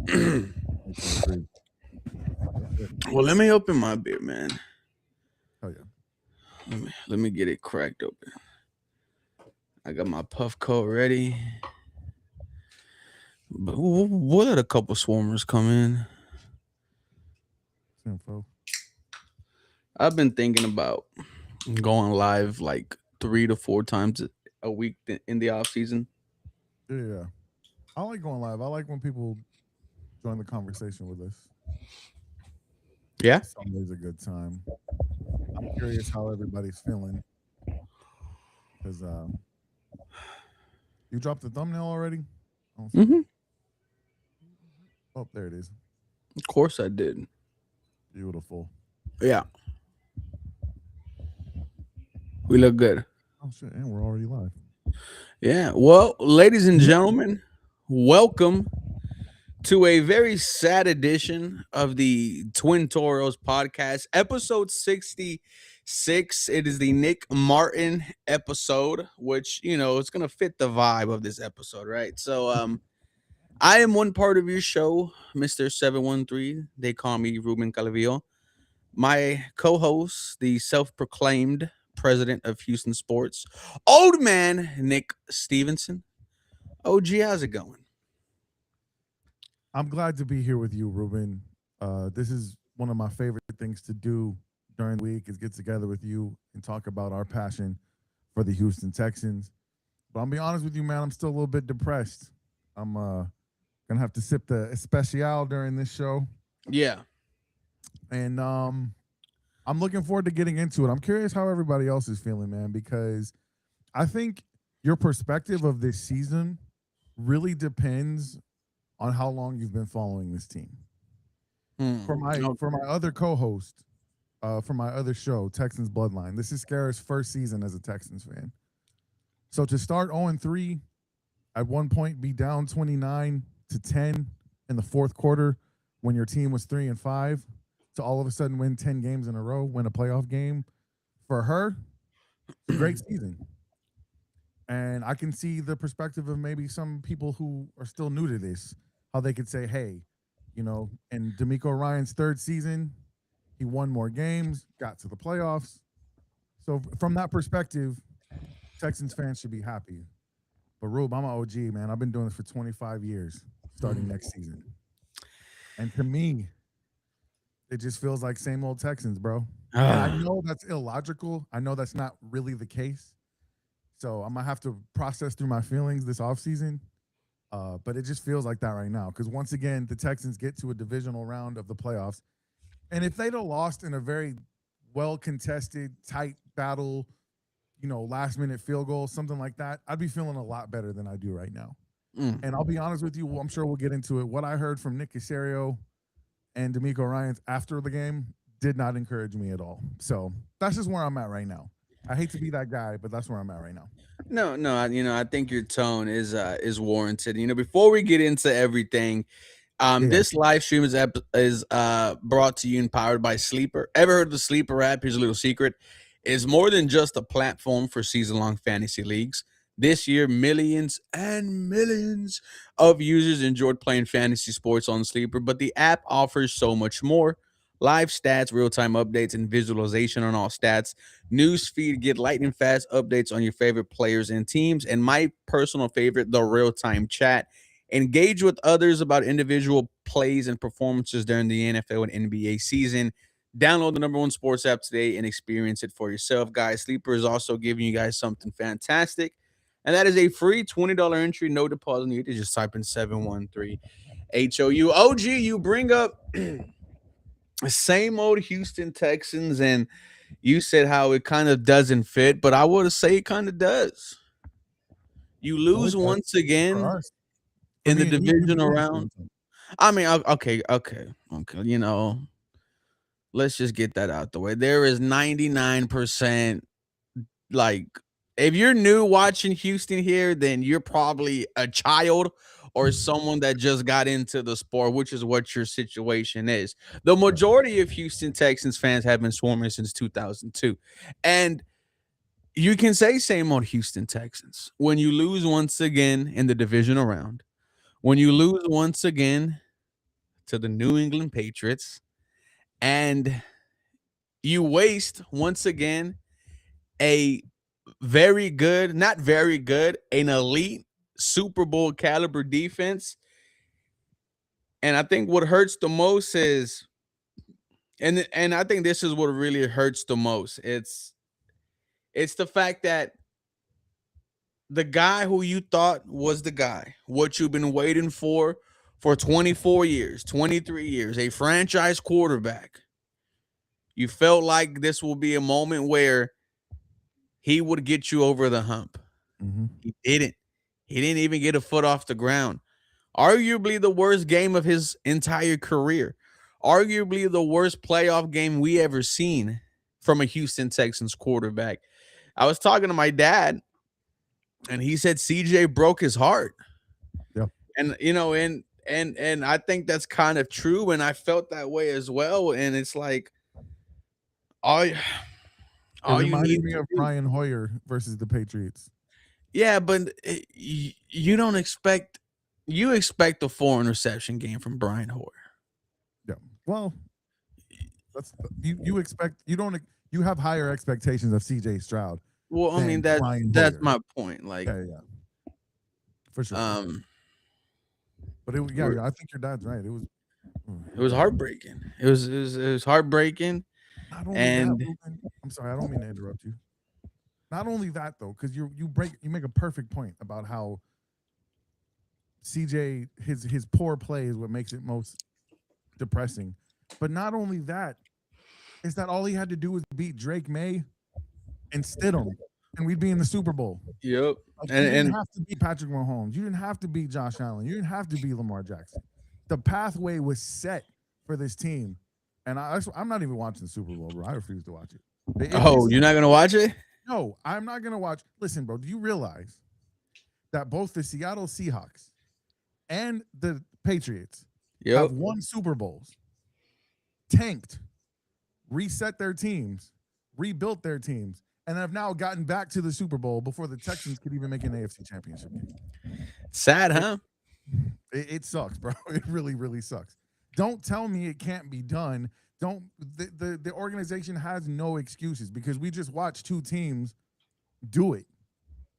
2023. Well, let me open my beer, man. Oh yeah. Let me get it cracked open. I got my puff coat ready. But we'll let a couple swarmers come in. Info. I've been thinking about going live like 3 to 4 times a week in the off season. Yeah. I like going live. I like when people join the conversation with us. Yeah. It's always a good time. I'm curious how everybody's feeling because you dropped the thumbnail already. I don't see it. Hmm. Oh, there it is. Of course I did. Beautiful. Yeah, we look good. Oh shit, and we're already live. Yeah. Well, ladies and gentlemen, welcome to a very sad edition of the Twin Toros podcast, episode 66. It is the Nick Martin episode, which, it's going to fit the vibe of this episode, right? So, I am one part of your show, Mr. 713. They call me Ruben Calavillo. My co host, the self proclaimed president of Houston Sports, old man Nick Stevenson. OG, how's it going? I'm glad to be here with you, Ruben. This is one of my favorite things to do during the week is get together with you and talk about our passion for the Houston Texans. But I'll be honest with you, man, I'm still a little bit depressed. I'm gonna have to sip the especial during this show, Yeah. and I'm looking forward to getting into it. I'm curious how everybody else is feeling, man, because I think your perspective of this season really depends on how long you've been following this team. For Hmm. my other co-host, for my other show, Texans Bloodline, this is Scarra's first season as a Texans fan. So to start 0-3, at one point be down 29-10 in the fourth quarter when your team was 3-5, to all of a sudden win 10 games in a row, win a playoff game, for her, it's a great season. And I can see the perspective of maybe some people who are still new to this, how they could say, hey, in D'Amico Ryan's third season, he won more games, got to the playoffs. So from that perspective, Texans fans should be happy. But Rube, I'm an OG, man. I've been doing this for 25 years, starting next season. And to me, it just feels like same old Texans, bro. And I Ah, know that's illogical. I know that's not really the case. So I'm gonna have to process through my feelings this offseason. But it just feels like that right now. Because once again, the Texans get to a divisional round of the playoffs. And if they'd have lost in a very well contested, tight battle, last minute field goal, something like that, I'd be feeling a lot better than I do right now. mm. And I'll be honest with you, I'm sure we'll get into it. What I heard from Nick Casario and D'Amico Ryans after the game did not encourage me at all. So that's just where I'm at right now. I hate to be that guy, but that's where I'm at right now. No, no, I think your tone is warranted. Before we get into everything, Yeah. this live stream is brought to you and powered by Sleeper. Ever heard of the Sleeper app? Here's a little secret. It's more than just a platform for season-long fantasy leagues. This year, millions and millions of users enjoyed playing fantasy sports on Sleeper, but the app offers so much more. Live stats, real-time updates, and visualization on all stats. Newsfeed, get lightning fast updates on your favorite players and teams. And my personal favorite, the real-time chat. Engage with others about individual plays and performances during the NFL and NBA season. Download the number one sports app today and experience it for yourself, guys. Sleeper is also giving you guys something fantastic, and that is a free $20 entry, no deposit needed. Just type in 713 HOU. OG, you bring up same old Houston Texans, and you said how it kind of doesn't fit, but I would say it kind of does. You No, lose it does. once For again us. For in the me and you, division Houston around. Stevenson. I mean, okay, okay, okay. Let's just get that out the way. There is 99%, like, if you're new watching Houston here, then you're probably a child or someone that just got into the sport, which is what your situation is. The Right. majority of Houston Texans fans have been swarming since 2002. And you can say same on Houston Texans. When you lose once again in the divisional round, when you lose once again to the New England Patriots, and you waste once again a very good, not very good, an elite Super Bowl caliber defense. And I think what hurts the most is, and I think this is what really hurts the most. It's the fact that the guy who you thought was the guy, what you've been waiting for 24 years, 23 years, a franchise quarterback. You felt like this will be a moment where he would get you over the hump. Mm-hmm. He didn't. He didn't even get a foot off the ground. Arguably the worst game of his entire career. Arguably the worst playoff game we ever seen from a Houston Texans quarterback. I was talking to my dad, and he said CJ broke his heart. Yeah. And and I think that's kind of true, and I felt that way as well. And it's like all It all you need reminded me to of do. Brian Hoyer versus the Patriots. Yeah, but you don't expect, you expect a 4 interception game from Brian Hoyer. Yeah. Well, that's you expect you don't you have higher expectations of CJ Stroud Well, I mean than Brian that's Hoyer. my point. Like, Yeah, for sure. um, But we're- I think your dad's right. It was it was heartbreaking. It was heartbreaking, not only that, and Ruben, I'm sorry, I don't mean to interrupt you. Not only that though, because you make a perfect point about how CJ his poor play is what makes it most depressing. But not only that, is that all he had to do was beat Drake May and Stidham, and we'd be in the Super Bowl. yep, Like, and you didn't and have to beat Patrick Mahomes. You didn't have to beat Josh Allen. You didn't have to beat Lamar Jackson. The pathway was set for this team. And I'm not even watching the Super Bowl, bro. I refuse to watch it. you're not gonna watch it? No, I'm not going to watch. Listen, bro, do you realize that both the Seattle Seahawks and the Patriots Yep. have won Super Bowls, tanked, reset their teams, rebuilt their teams, and have now gotten back to the Super Bowl before the Texans could even make an AFC championship game? Sad, huh? It sucks, bro. It really, really sucks. Don't tell me it can't be done. Don't the organization has no excuses because we just watched two teams do it.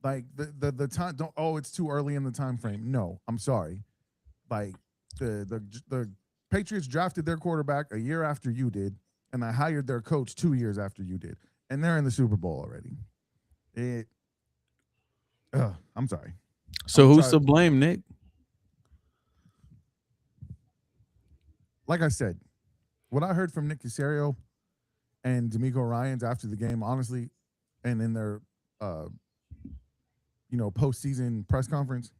Like the time don't it's too early in the time frame. No, I'm sorry. Like the Patriots drafted their quarterback a year after you did, and I hired their coach 2 years after you did, and they're in the Super Bowl already. I'm sorry. So I'm who's trying- to blame, Nick? Like I said, what I heard from Nick Caserio and D'Amico Ryans after the game, honestly, and in their postseason press conference,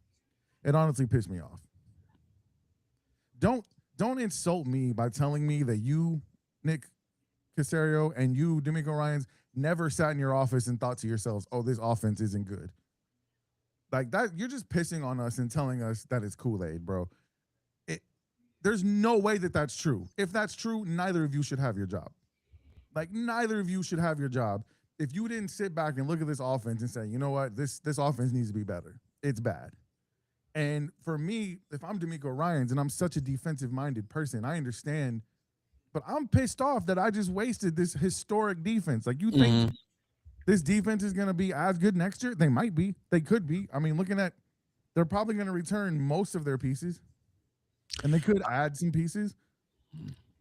it honestly pissed me off. Don't insult me by telling me that you, Nick Caserio, and you, D'Amico Ryans, never sat in your office and thought to yourselves, "Oh, this offense isn't good." Like that, you're just pissing on us and telling us that it's Kool-Aid, bro. There's no way that that's true. If that's true, neither of you should have your job. Like, neither of you should have your job if you didn't sit back and look at this offense and say, you know what, this offense needs to be better. It's bad. And for me, if I'm D'Amico Ryans and I'm such a defensive-minded person, I understand, but I'm pissed off that I just wasted this historic defense. Like, you think this defense is going to be as good next year? They might be. They could be. I mean, looking at, they're probably going to return most of their pieces. And they could add some pieces,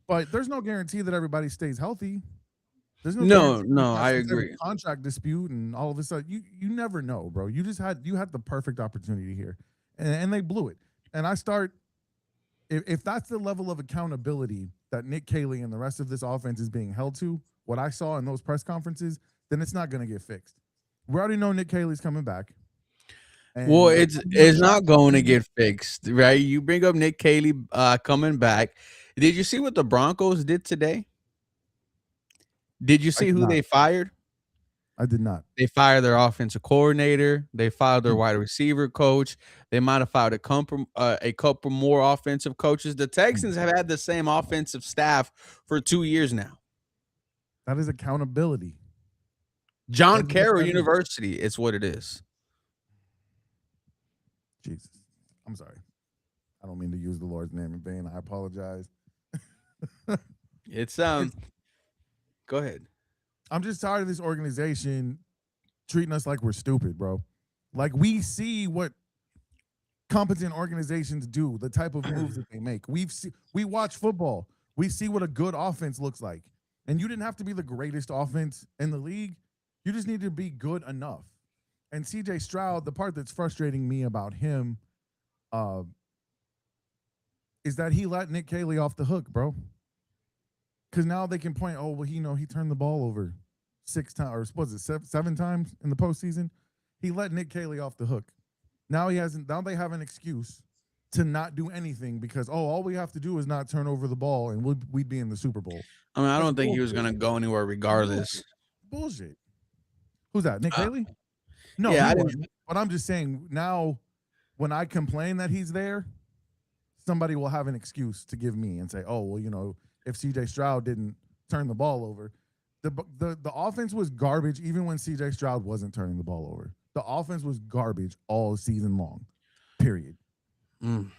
but there's no guarantee that everybody stays healthy. There's no, I agree. Contract dispute and all of a sudden, you never know, bro. You had the perfect opportunity here, and they blew it. And if that's the level of accountability that Nick Caley and the rest of this offense is being held to, what I saw in those press conferences, then it's not going to get fixed. We already know Nick Caley's coming back. Well, it's not going to get fixed, right? You bring up Nick Caley coming back. Did you see what the Broncos did today? Did you see who they fired? I did not. They fired their offensive coordinator. They fired their wide receiver coach. They might have fired a couple more offensive coaches. The Texans have had the same offensive staff for 2 years now. That is accountability. John Carroll University is what it is. Jesus. I'm sorry. I don't mean to use the Lord's name in vain. I apologize. It's It's, go ahead. I'm just tired of this organization treating us like we're stupid, bro. Like we see what competent organizations do, the type of moves that they make. We watch football. We see what a good offense looks like. And you didn't have to be the greatest offense in the league. You just need to be good enough. And CJ Stroud, the part that's frustrating me about him uh, is that he let Nick Caley off the hook, bro. Because now they can point, oh, well, he turned the ball over 6 times, or was it 7 times in the postseason? He let Nick Caley off the hook. Now he hasn't. Now they have an excuse to not do anything because all we have to do is not turn over the ball and we'd be in the Super Bowl. I mean, I That's don't think he was bullshit. gonna go anywhere regardless. Bullshit. Who's that? Nick Uh, Haley? No, yeah, he I didn't. wasn't. But I'm just saying now, when I complain that he's there, somebody will have an excuse to give me and say, "Oh, well, if C.J. Stroud didn't turn the ball over, the offense was garbage even when C.J. Stroud wasn't turning the ball over. The offense was garbage all season long. Period." Mm.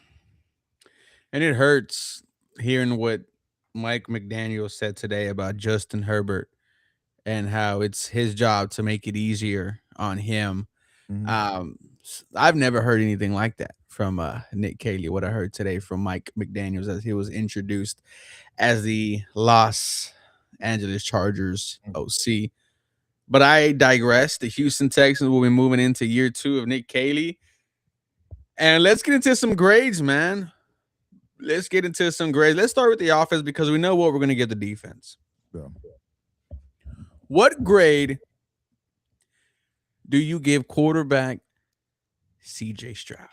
And it hurts hearing what Mike McDaniel said today about Justin Herbert and how it's his job to make it easier on him. Mhm. I've never heard anything like that from Nick Caley. What I heard today from Mike McDaniels as he was introduced as the Los Angeles Chargers OC. But I digress. The Houston Texans will be moving into year 2 of Nick Caley. And let's get into some grades, man. Let's get into some grades. Let's start with the offense because we know what we're going to give the defense. Yeah. What grade do you give quarterback CJ Stroud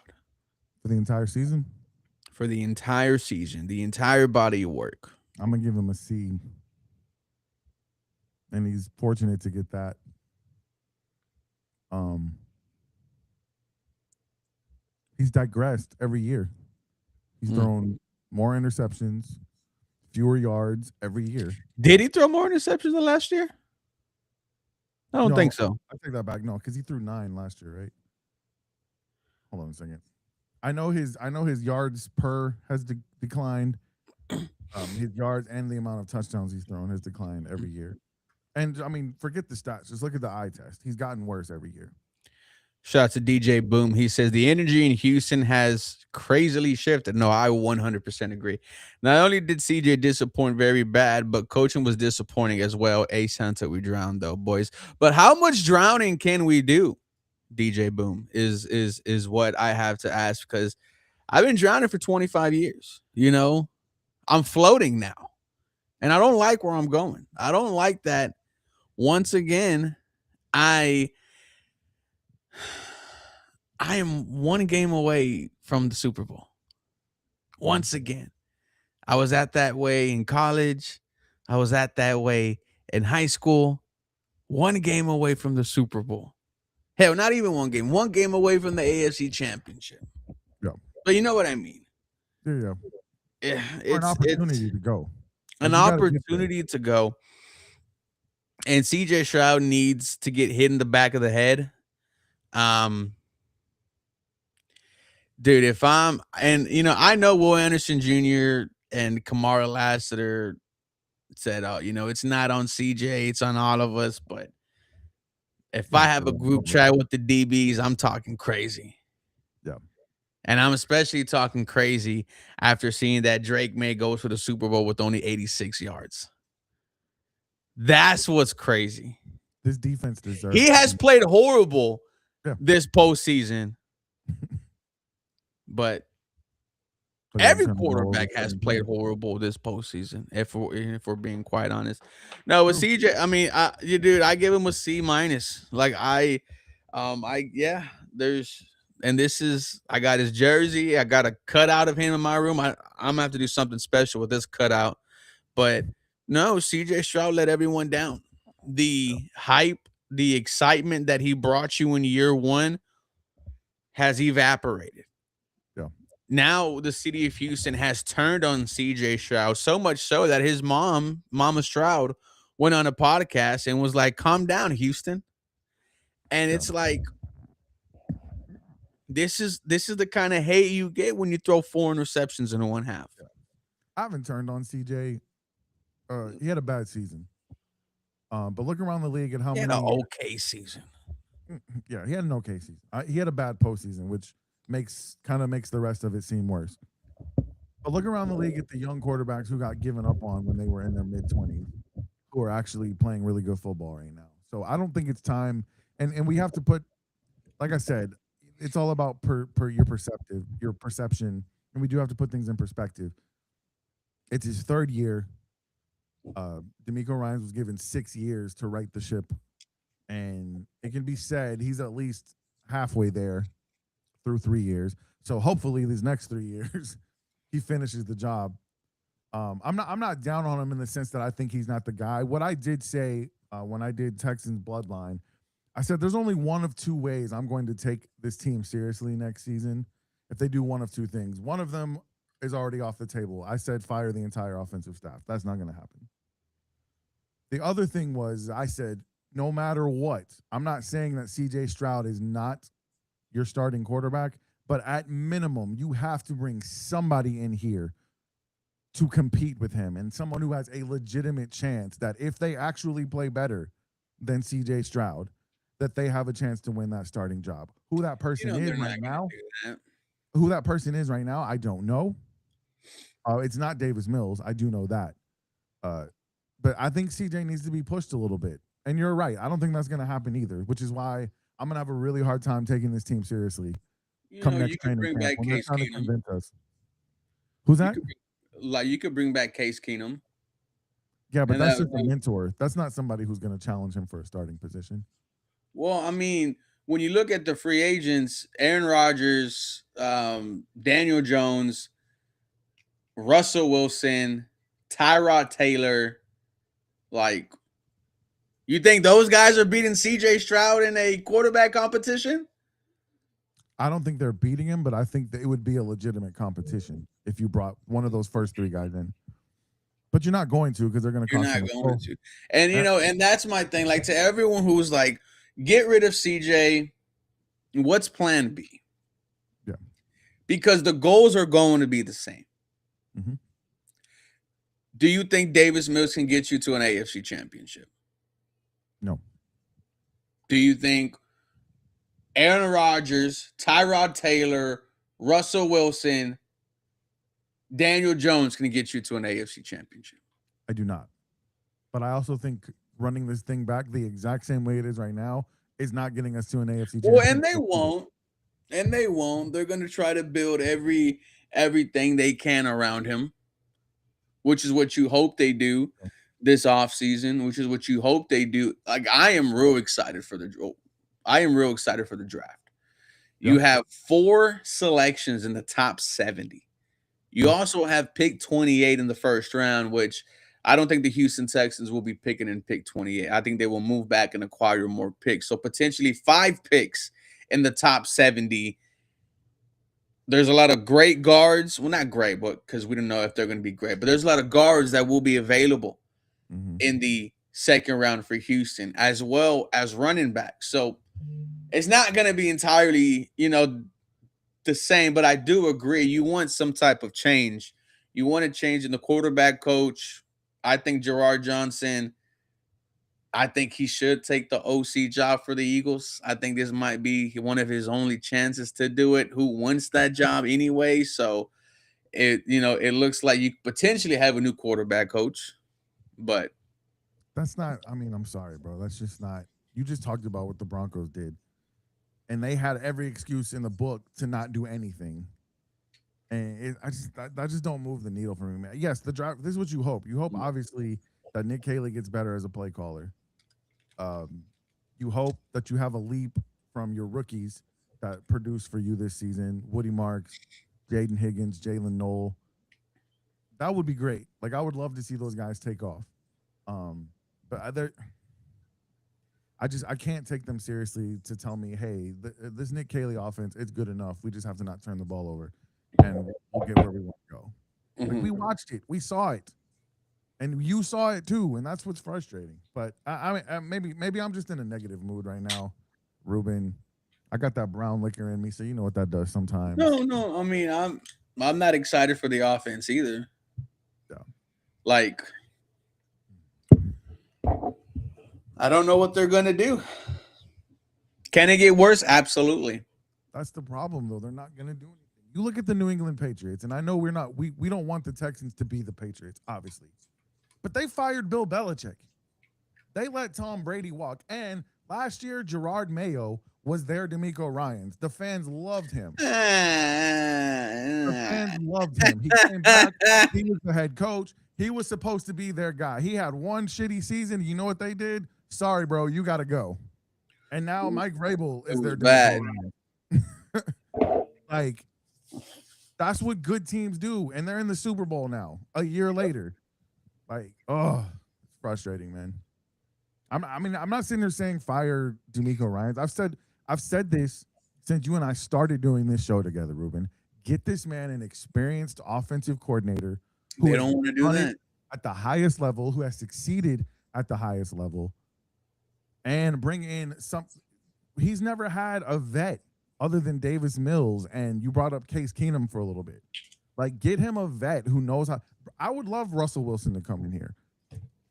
For the entire season, for the entire season, the entire body of work? I'm gonna give him a C. And he's fortunate to get that. Um, he's digressed every year. He's thrown more interceptions, fewer yards every year. Did he throw more interceptions than last year? I don't think so. I take that back. No, because he threw 9 last year, right? Hold on a second. I know his yards per has declined. His yards and the amount of touchdowns he's thrown has declined every year. And I mean, forget the stats. Just look at the eye test. He's gotten worse every year. Shout out to DJ Boom. He says the energy in Houston has crazily shifted. No, I 100% agree. Not only did CJ disappoint very bad, but coaching was disappointing as well. A sense that we drowned though, boys. But how much drowning can we do? DJ Boom is what I have to ask because I've been drowning for 25 years. I'm floating now. And I don't like where I'm going. I don't like that. Once again, I am one game away from the Super Bowl. Once again, I was at that way in college. I was at that way in high school. One game away from the Super Bowl. Hell, not even one game. One game away from the AFC Championship. Yeah. But you know what I mean. Yeah. Yeah, It's an opportunity to go. An opportunity to go. And CJ Stroud needs to get hit in the back of the head. Dude, I know Will Anderson Jr. and Kamara Lassiter said, "Oh, it's not on CJ, it's on all of us." But if I have a group chat with the DBs, I'm talking crazy. Yeah. And I'm especially talking crazy after seeing that Drake May goes to the Super Bowl with only 86 yards. That's what's crazy. This defense deserves. He has played horrible this postseason, but every quarterback has played horrible this postseason. If we're being quite honest, no, with CJ, I mean, I give him a C minus. Like I got his jersey. I got a cutout of him in my room. I'm gonna have to do something special with this cutout, but. No, CJ Stroud let everyone down. The hype, the excitement that he brought you in year 1 has evaporated. Yeah. Now the city of Houston has turned on CJ Stroud, so much so that his Mama Stroud, went on a podcast and was like, "Calm down, Houston." And it's like, This is the kind of hate you get when you throw 4 interceptions in one half. I haven't turned on CJ. He had a bad season. But look around the league at how He had an many. okay season. Yeah, he had an okay season. He had a bad postseason, which makes the rest of it seem worse. But look around the league at the young quarterbacks who got given up on when they were in their mid 20s, who are actually playing really good football right now. So I don't think it's time. And we have to put, like I said, it's all about per your perception, and we do have to put things in perspective. It's his third year. D'Amico Ryans was given 6 years to right the ship, and it can be said he's at least halfway there through 3 years. So hopefully these next 3 years he finishes the job. I'm not down on him in the sense that I think he's not the guy. What I did say when I did Texans Bloodline, I said there's only one of two ways I'm going to take this team seriously next season. If they do one of two things, one of them is already off the table. I said fire the entire offensive staff. That's not going to happen. The other thing was I said no matter what, I'm not saying that CJ Stroud is not your starting quarterback, but at minimum, you have to bring somebody in here to compete with him and someone who has a legitimate chance that if they actually play better than CJ Stroud, that they have a chance to win that starting job. Who that You person know is they're not right gonna now, do that. I don't know. It's not Davis Mills. I do know that. Uh, but I think CJ needs to be pushed a little bit. And you're right. I don't think that's going to happen either, which is why I'm going to have a really hard time taking this team seriously You come know, next you could training bring camp back when they're Case trying to Keenum. convince us. Who's You that? could you could bring back Case Keenum, Yeah, but and that's that. just a mentor. That's not somebody who's going to challenge him for a starting position. Well, I mean, when you look at the free agents, Aaron Rodgers, Daniel Jones, Russell Wilson, Tyrod Taylor, like you think those guys are beating CJ Stroud in a quarterback competition? I don't think they're beating him, but I think that it would be a legitimate competition if you brought one of those first three guys in. But you're not going to because they're going to You're cost not him a going pro. to. And Uh, and that's my thing. Like to everyone who's like, get rid of CJ, what's plan B? yeah. Because the goals are going to be the same. Mm-hmm. Do you think Davis Mills can get you to an AFC championship? No. Do you think Aaron Rodgers, Tyrod Taylor, Russell Wilson, Daniel Jones can get you to an AFC championship? I do not. But I also think running this thing back the exact same way it is right now is not getting us to an AFC Well, and championship they either. won't. And they won't. They're going to try to build everything they can around him, which is what you hope they do this offseason, which is what you hope they do. Like I am real excited for the draft. Yeah. You have 4 selections in the top 70. You Yeah. also have pick 28 in the first round, which I don't think the Houston Texans will be picking in pick 28. I think they will move back and acquire more picks. So potentially 5 picks in the top 70. There's a lot of great guards. Well, not great, but because we don't know if they're going to be great. But there's a lot of guards that will be available Mm-hmm. in the second round for Houston, as well as running backs. So it's not going to be entirely, the same. But I do agree. You want some type of change. You want a change in the quarterback coach. I think Gerard Johnson. I think he should take the OC job for the Eagles. I think this might be one of his only chances to do it. Who wants that job anyway? So it looks like you potentially have a new quarterback coach, but That's not, I mean, I'm sorry, bro. That's just not, you just talked about what the Broncos did. And they had every excuse in the book to not do anything. And I just don't move the needle for me, man. Yes, the drive, this is what you hope. You hope, obviously, that Nick Caley gets better as a play caller. Um, you hope that you have a leap from your rookies that produced for you this season. Woody Marks, Jaden Higgins, Jalen Knoll. That would be great. Like I would love to see those guys take off. Um, but I can't take them seriously to tell me, hey, this Nick Caley offense, it's good enough. We just have to not turn the ball over, and we'll get where we want to go. Like we mhm. watched it, we saw it, and you saw it too, and that's what's frustrating. But maybe I'm just in a negative mood right now, Ruben. I got that brown liquor in me, so you know what that does sometimes. No. I mean, I'm not excited for the offense either. Yeah. Like, I don't know what they're gonna do. Can it get worse? Absolutely. That's the problem, though. They're not going to do anything. You look at the New England Patriots, and I know we don't want the Texans to be the Patriots, obviously, but they fired Bill Belichick. They let Tom Brady walk, and last year Gerard Mayo was their D'Amico Ryans. The fans loved him. The fans loved him. He came back. He was the head coach. He was supposed to be their guy. He had one shitty season. You know what they did? Sorry, bro, you got to go. And now Mike Vrabel It is was their D'Amico bad. Ryan. Like, that's what good teams do, and they're in the Super Bowl now. A year later, like, oh, it's frustrating, man. I'm not sitting there saying fire D'Amico Ryans. I've said this since you and I started doing this show together, Ruben. Get this man an experienced offensive coordinator who They has don't want to do done it that. at the highest level, who has succeeded at the highest level, and bring in some. He's never had a vet other than Davis Mills, and you brought up Case Keenum for a little bit. Like, get him a vet who knows how. I would love Russell Wilson to come in here.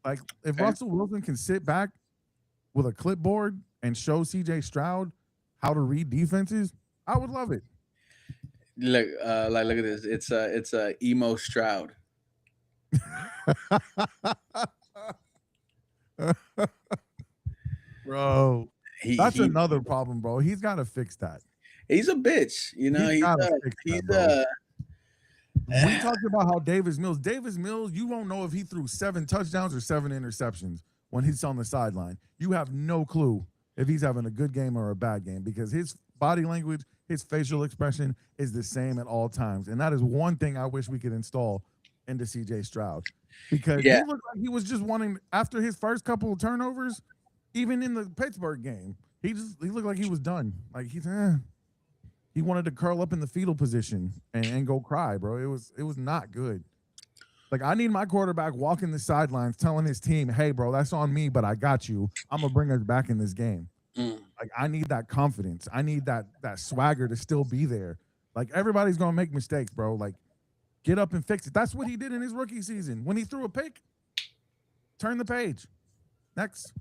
Like, if Okay. Russell Wilson can sit back with a clipboard and show CJ Stroud how to read defenses, I would love it. Look, look at this. It's emo Stroud. Bro, He that's he another problem, bro. He's got to fix that. he's a bitch. You know, He's got to fix he's that, bro. We talked about how Davis Mills, you won't know if he threw 7 touchdowns or 7 interceptions when he's on the sideline. You have no clue if he's having a good game or a bad game because his body language, his facial expression is the same at all times. And that is one thing I wish we could install into CJ Stroud because yeah. he looked like he was just wanting, after his first couple of turnovers, even in the Pittsburgh game, he looked like he was done. Like he wanted to curl up in the fetal position and go cry, bro. It was not good. Like, I need my quarterback walking the sidelines telling his team, "Hey, bro, that's on me, but I got you. I'm gonna bring us back in this game." Mm. Like, I need that confidence. I need that swagger to still be there. Like, everybody's gonna make mistakes, bro. Like, get up and fix it. That's what he did in his rookie season. When he threw a pick, turn the page. Next.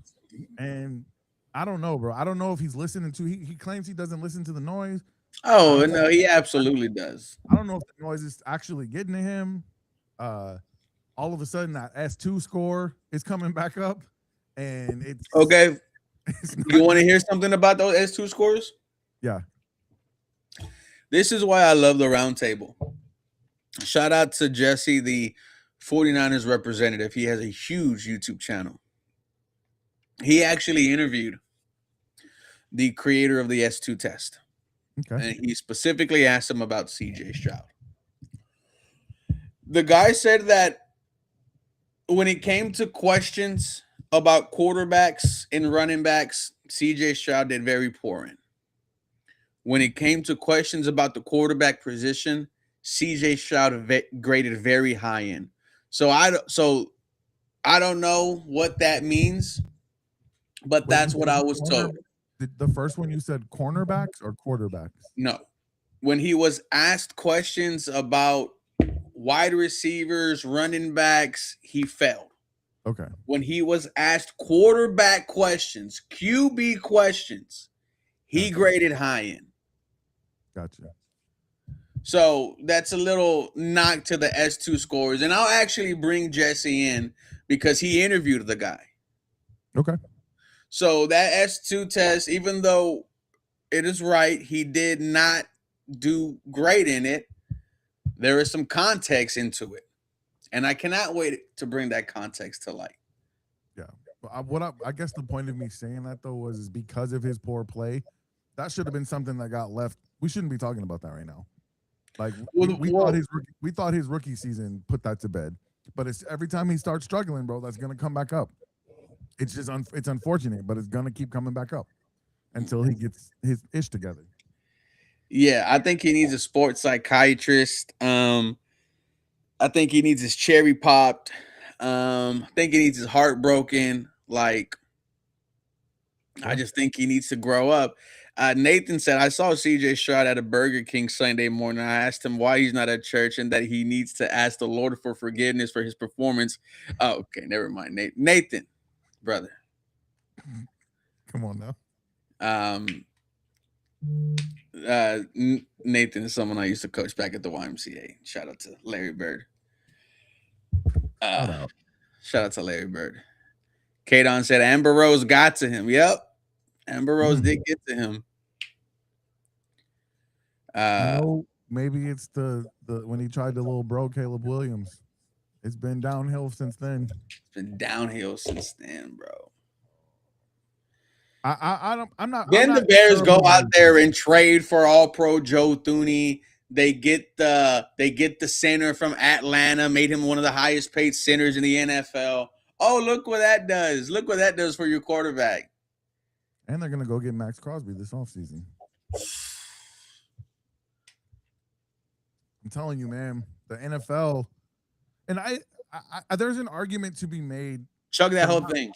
And I don't know, bro. I don't know if he's listening to he claims he doesn't listen to the noise. I Oh don't no, he absolutely does. I don't know if the noise is actually getting to him. Uh, all of a sudden, that S2 score is coming back up, and Okay, it's you not. want to hear something about those S2 scores? Yeah, This is why I love the roundtable. Shout out to Jesse, the 49ers representative. He has a huge YouTube channel. He actually interviewed the creator of the S2 test, okay. and he specifically asked him about CJ Stroud. The guy said that when it came to questions about quarterbacks and running backs, CJ Stroud did very poor in. When it came to questions about the quarterback position, CJ Stroud graded very high in. So I don't know what that means, but Wait, you that's what said I was corner. told. The first one you said cornerbacks or quarterbacks? No. When he was asked questions about wide receivers, running backs, he failed. Okay, When he was asked quarterback questions, QB questions, he gotcha, graded high in. gotcha. So that's a little knock to the S2 scores. And I'll actually bring Jesse in because he interviewed the guy. Okay, So that S2 test, even though it is right, he did not do great in it. There is some context into it. And I cannot wait to bring that context to light. yeah. But I guess the point of me saying that though was is because of his poor play. That should have been something that got left. We shouldn't be talking about that right now. Like Well, we thought his rookie season put that to bed, but it's every time he starts struggling, bro, that's gonna come back up. It's just it's unfortunate, but it's gonna keep coming back up until he gets his ish together. yeah, I think he needs a sports psychiatrist. I think he needs his cherry popped. I think he needs his heart broken. Like, I Sure. just think he needs to grow up. Nathan said, I saw CJ Stroud at a Burger King Sunday morning. I asked him why he's not at church and that he needs to ask the Lord for forgiveness for his performance. Oh, okay, never mind. Nathan, brother. Come on now. Um, Nathan is someone I used to coach back at the YMCA. Shout out to Larry Bird. Shout Uh, out. Shout out to Larry Bird. Kadon said Amber Rose got to him. Yep. Amber Rose did get to him. Maybe it's the when he tried the little bro Caleb Williams. It's been downhill since then. It's been downhill since then, bro. I don't. I'm not. Then I'm the not Bears go terribly out worried. there and trade for All Pro Joe Thuney. They get the center from Atlanta, made him one of the highest paid centers in the NFL. Oh, look what that does! Look what that does for your quarterback. And they're gonna go get Max Crosby this offseason. I'm telling you, man, the NFL, and I there's an argument to be made. Chug that whole thing.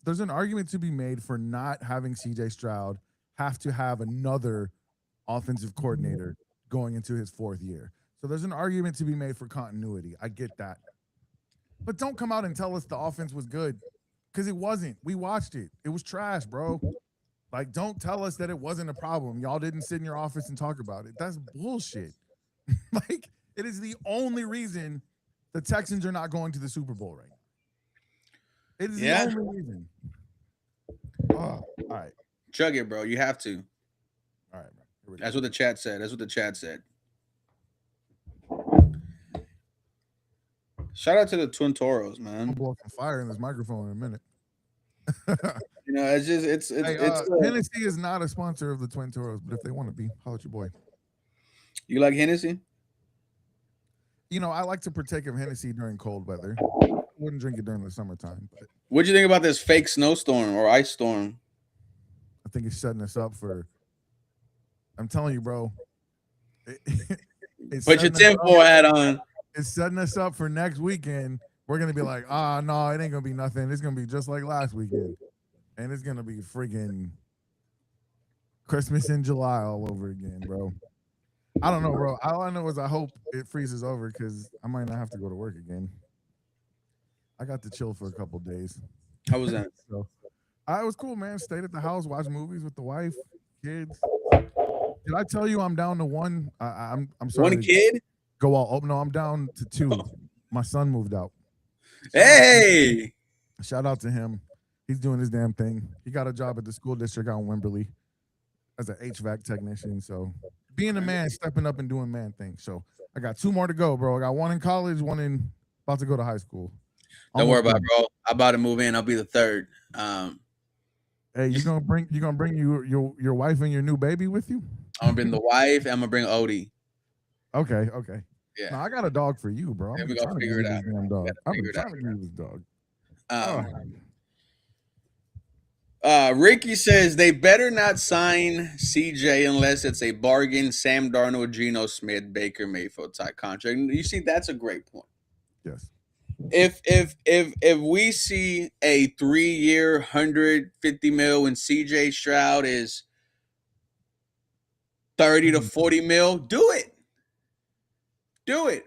There's an argument to be made for not having CJ Stroud have to have another offensive coordinator going into his fourth year. So there's an argument to be made for continuity. I get that. But don't come out and tell us the offense was good because it wasn't. We watched it. It was trash, bro. Like, don't tell us that it wasn't a problem. Y'all didn't sit in your office and talk about it. That's bullshit. Like, it is the only reason the Texans are not going to the Super Bowl right now. It is the only reason. Oh, all right. Chug it, bro. You have to. All right, bro. That's what the chat said. That's what the chat said. Shout out to the Twin Toros, man. I'll blow some fire in this microphone in a minute. You know, it's just it's Hennessy is not a sponsor of the Twin Toros, but if they want to be, holler at your boy. You like Hennessy? You know, I like to partake of Hennessy during cold weather. I wouldn't drink it during the summertime. But what'd you think about this fake snowstorm or ice storm? I think it's setting us up for. I'm telling you, bro. Put your tinfoil hat on. It's setting us up for next weekend. We're gonna be like, no, it ain't gonna be nothing. It's gonna be just like last weekend, and it's gonna be friggin' Christmas in July all over again, bro. I don't know, bro. All I know is I hope it freezes over because I might not have to go to work again. I got to chill for a couple days. How was that? So, it was cool, man. Stayed at the house, watched movies with the wife, kids. Did I tell you I'm down to one? I'm sorry. One kid? Go all. Oh no, I'm down to two. My son moved out. Hey! Shout out to him. He's doing his damn thing. He got a job at the school district out in Wimberley as an HVAC technician. So being a man, stepping up and doing man things. So I got two more to go, bro. I got one in college, one in about to go to high school. Don't worry about it, bro. I'm about to move in. I'll be the third. Hey, you gonna bring your wife and your new baby with you? I'm gonna bring the wife. I'm gonna bring Odie. Okay. Yeah. No, I got a dog for you, bro. Yeah, we gotta figure it out. I've been trying to get this dog. Ricky says they better not sign CJ unless it's a bargain. Sam Darnold, Geno Smith, Baker Mayfield type contract. You see, that's a great point. Yes. If we see a 3-year, $150 million and CJ Stroud is 30 to 40 mil, do it. Do it.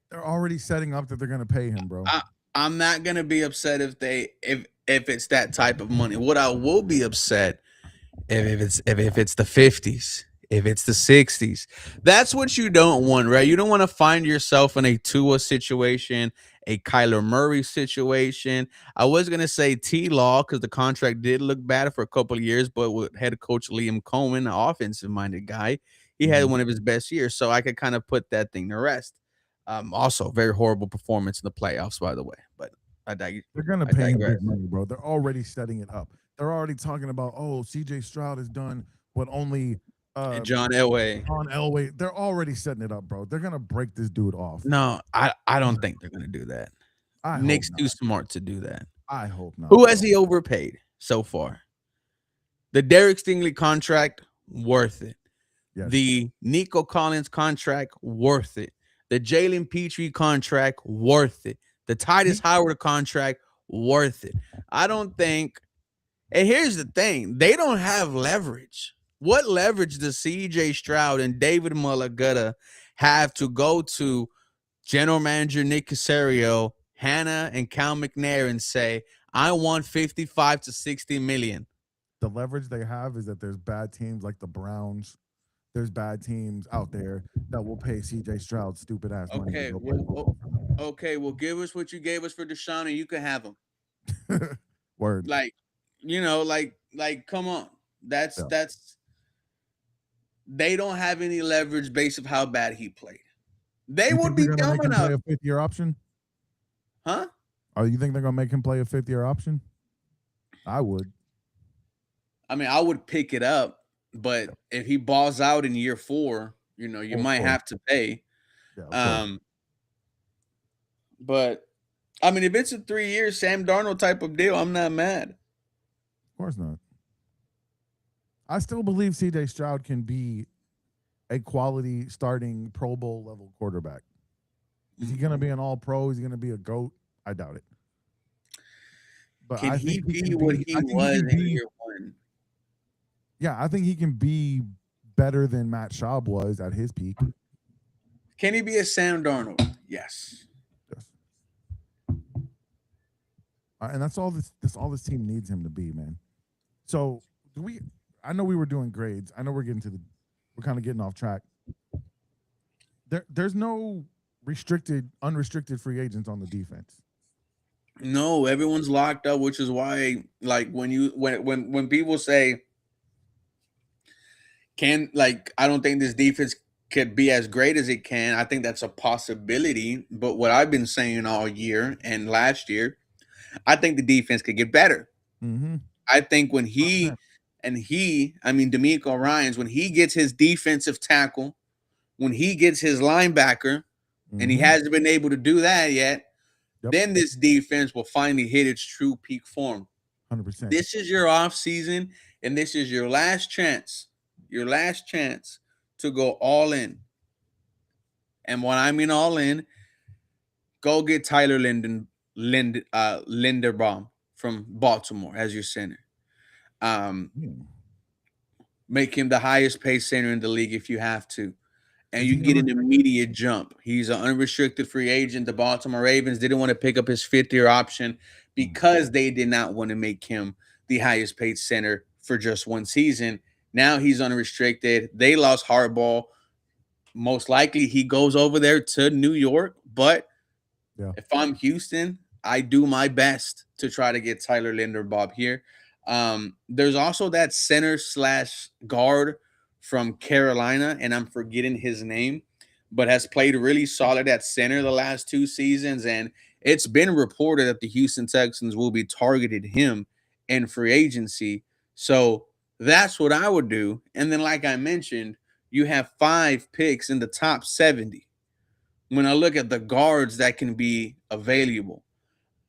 They're already setting up that they're gonna pay him, bro. I'm not gonna be upset if it's that type of money. What I will be upset if it's the 50s, if it's the 60s. That's what you don't want, right? You don't want to find yourself in a Tua situation, a Kyler Murray situation. I was gonna say T-Law because the contract did look bad for a couple of years, but with head coach Liam Cohen, an offensive-minded guy, he had one of his best years, so I could kind of put that thing to rest. Also, very horrible performance in the playoffs, by the way. But they're gonna pay him big money, bro. They're already setting it up. They're already talking about, CJ Stroud has done what only John Elway. They're already setting it up, bro. They're gonna break this dude off. No, I don't think they're gonna do that. Nick's too smart to do that. I hope not. Who has he overpaid so far? The Derek Stingley contract, worth it. Yes. The Nico Collins contract, worth it. The Jalen Petrie contract, worth it. The Titus Howard contract, worth it. I don't think And here's the thing: they don't have leverage. What leverage does C.J. Stroud and David Mulligutta have to go to General Manager Nick Casario, Hannah, and Cal McNair and say, "I want 55 to 60 million"? The leverage they have is that there's bad teams like the Browns. There's bad teams out there that will pay CJ Stroud stupid ass money to Okay, go play well, football for them. okay, well, give us what you gave us for Deshaun, and you can have him. Word. Like, come on. That's Yeah. that's they don't have any leverage based of how bad he played. They You would think be they're gonna dumb make him enough, play a 5th year option? huh? Oh, you think they're gonna make him play a 5th year option? I would. I mean, I would pick it up, but Yeah. if he balls out in year 4, you Well, of might course. have to pay. Yeah, of course. Um, but I mean, if it's a 3 year Sam Darnold type of deal, I'm not mad. Of course not. I still believe CJ Stroud can be a quality starting Pro Bowl level quarterback. Is he going to be an all pro? Is he going to be a GOAT? I doubt it. But Can I he think he be can what be, he I think he was can in be, year 1? yeah, I think he can be better than Matt Schaub was at his peak. Can he be a Sam Darnold? Yes. Yes. And that's all this team needs him to be, man. So do we, I know we were doing grades. I know we're kind of getting off track. There's no unrestricted free agents on the defense. No, everyone's locked up, which is why, like, when people say, can like I don't think this defense could be as great as it can. I think that's a possibility. But what I've been saying all year and last year, I think the defense could get better. Mm-hmm. I think when he 100%. and he, I mean D'Amico Ryans, when he gets his defensive tackle, when he gets his linebacker, and he Mm-hmm. hasn't been able to do that yet, Yep. then this defense will finally hit its true peak form. 100%. This is your off season, and this is your last chance to go all in. And when I mean all in, go get Tyler Linderbaum from Baltimore as your center. Um, Hmm. make him the highest paid center in the league if you have to. And Is you he get an unrestricted? immediate jump. He's an unrestricted free agent. The Baltimore Ravens didn't want to pick up his 5th year option Mm. because they did not want to make him the highest paid center for just one season. Now he's unrestricted. They lost Harbaugh. Most likely he goes over there to New York. But Yeah. if I'm Houston, I do my best to try to get Tyler Linderbaum here. There's also that center slash guard from Carolina, and I'm forgetting his name, but has played really solid at center the last 2 seasons. And it's been reported that the Houston Texans will be targeting him in free agency. So that's what I would do. And then, like I mentioned, you have 5 picks in the top 70. When I look at the guards that can be available,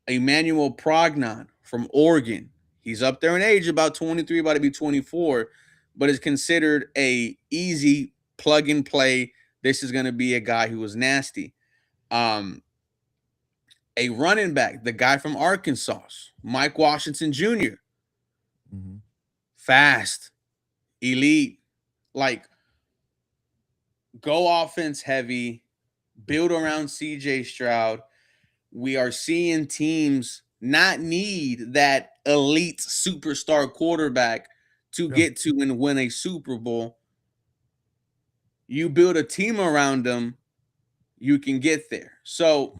Emmanuel Prognon from Oregon. He's up there in age, about 23, about to be 24, but is considered a easy plug and play. This is going to be a guy who was nasty. Um, a running back, the guy from Arkansas, Mike Washington Jr., Mm-hmm. fast, elite, like go offense heavy, build around CJ Stroud. We are seeing teams not need that elite superstar quarterback to Yeah. get to and win a Super Bowl. You build a team around them, you can get there. So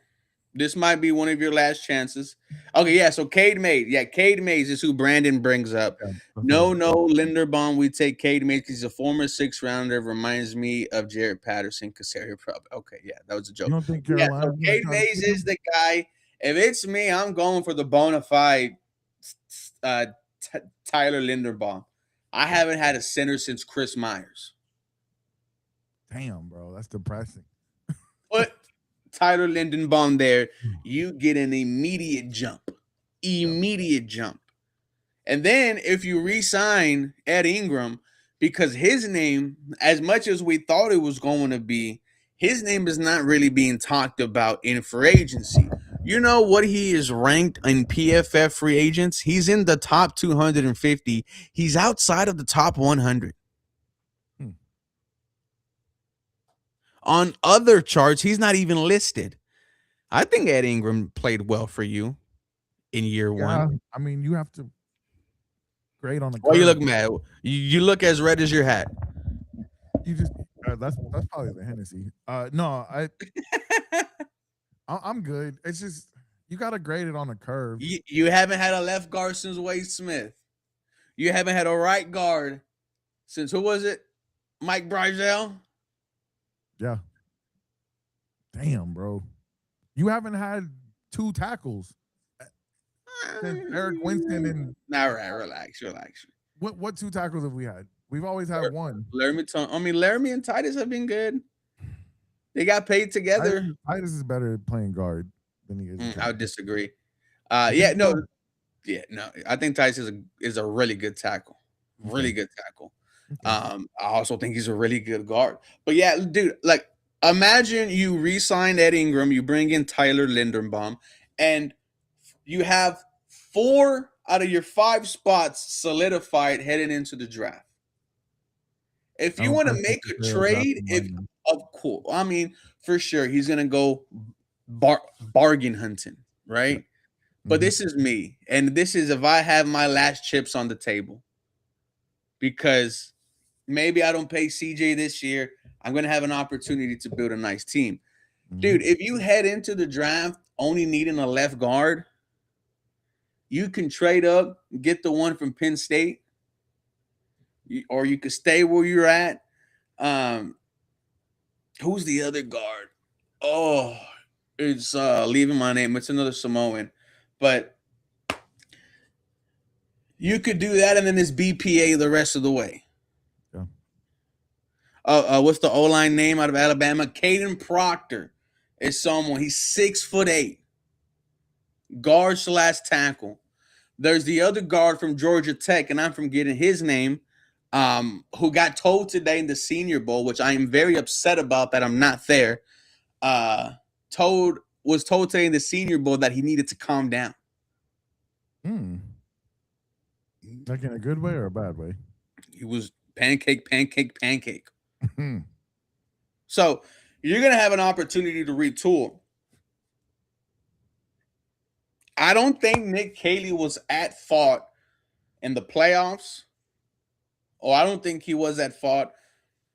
this might be one of your last chances. Okay, yeah. So Cade Mays, yeah, Cade Mays is who Brandon brings up. Yeah. That's what I No, was no, saying. Linderbaum. We take Cade Mays. He's a former 6th rounder. Reminds me of Jared Patterson. Casario Prub. Okay, yeah, that was a You joke. don't think Yeah, so Carolina's gonna Cade try to Mays keep is him? the guy. If it's me, I'm going for the bona fide uh, Tyler Linderbaum. I Yeah. haven't had a center since Chris Myers. Damn, bro, that's depressing. Put Tyler Lindenbaum there, you get an immediate jump. Yeah. Immediate jump. And then if you re-sign Ed Ingram, because his name, as much as we thought it was going to be, his name is not really being talked about in free agency. You know what he is ranked in PFF free agents? He's in the top 250. He's outside of the top 100. Hmm. On other charts, he's not even listed. I think Ed Ingram played well for you in year Yeah, one. I mean, you have to grade on the Why you curve. look mad? You look as red as your hat. You just that's probably the Hennessy. No, I'm good. It's just you got to grade it on a curve. You haven't had a left guard since Wade Smith. You haven't had a right guard since who was it? Mike Brizell. Yeah. Damn, bro. You haven't had two tackles since Eric Winston and All right, relax. what two tackles have we had? We've always had one. Laramie and Titus have been good. They got paid together. Titus is better at playing guard than he is. I would disagree. You think so? No. I think Titus is a really good tackle. Really Okay. good tackle. Okay. I also think he's a really good guard. But yeah, dude, like imagine you re-sign Ed Ingram, you bring in Tyler Linderbaum, and you have 4 out of your 5 spots solidified heading into the draft. If I you don't want to trust make a Sarah trade, drafting if linemen. of course, I mean for sure he's gonna go bargain hunting, right? But Mhm. this is me, and this is if I have my last chips on the table, because maybe I don't pay CJ this year. I'm gonna have an opportunity to build a nice team, Mhm. dude. If you head into the draft only needing a left guard, you can trade up, get the one from Penn State, or you could stay where you're at. Um, who's the other guard? Oh, it's leaving my name. It's another Samoan, but you could do that, and then it's BPA the rest of the way. Yeah. What's the O line name out of Alabama? Caden Proctor is someone. He's 6'8", guard slash tackle. There's the other guard from Georgia Tech, and I'm forgetting his name, who got told today in the Senior Bowl, which I am very upset about that I'm not there. Was told today in the Senior Bowl that he needed to calm down. Hmm. Like in a good way or a bad way? He was pancake. So you're gonna have an opportunity to retool. I don't think Nick Caley was at fault in the playoffs, or I don't think he was at fault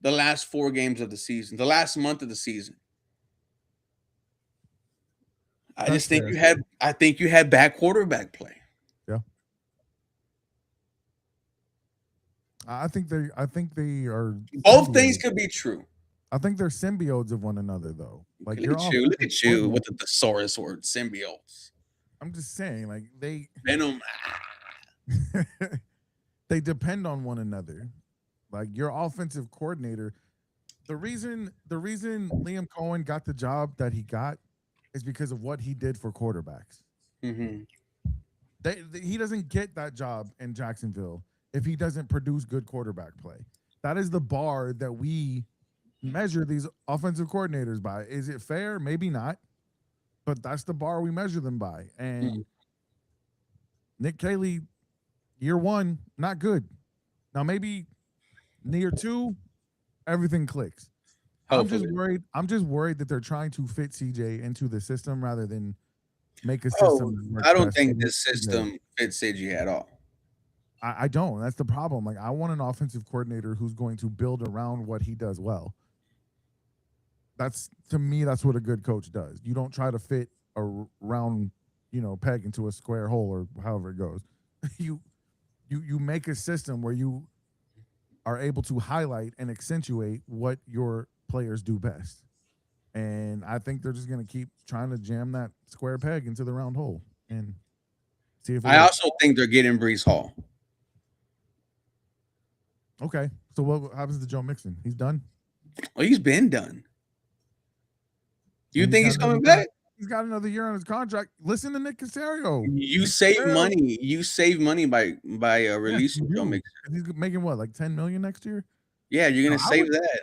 the last 4 games of the season, the last month of the season. I That's just think fair. you had bad quarterback play. Yeah. I think they are Both things symbiotes. could be true. I think they're symbiotes of one another though. Okay, Like look your at you. Look offensive at you coordinator. with the thesaurus word, symbiotes. I'm just saying, like they Venom. they depend on one another. Like your offensive coordinator, the reason Liam Cohen got the job that he got is because of what he did for quarterbacks. Mm-hmm. He doesn't get that job in Jacksonville if he doesn't produce good quarterback play. That is the bar that we measure these offensive coordinators by. Is it fair? Maybe not, but that's the bar we measure them by. Mm-hmm. And Nick Caley, year one, not good. Now maybe year two, everything clicks. Hopefully. I'm just worried that they're trying to fit CJ into the system rather than make a Oh, system that works I don't best for think this CJ. system fits CG at all. I don't. That's the problem. Like I want an offensive coordinator who's going to build around what he does well. That's to me, that's what a good coach does. You don't try to fit a round, peg into a square hole or however it goes. you you make a system where you are able to highlight and accentuate what your players do best. And I think they're just going to keep trying to jam that square peg into the round hole and see if it I works. also think they're getting Brees Hall. Okay. So what happens to Joe Mixon? He's done? Well, he's been done. You And he's think got he's another coming year. back? He's got another year on his contract. Listen to Nick Casario. You save money. You save money by Yes, releasing you Joe do. Mixon. He's making what, like 10 million next year? Yeah, you're No, gonna save that.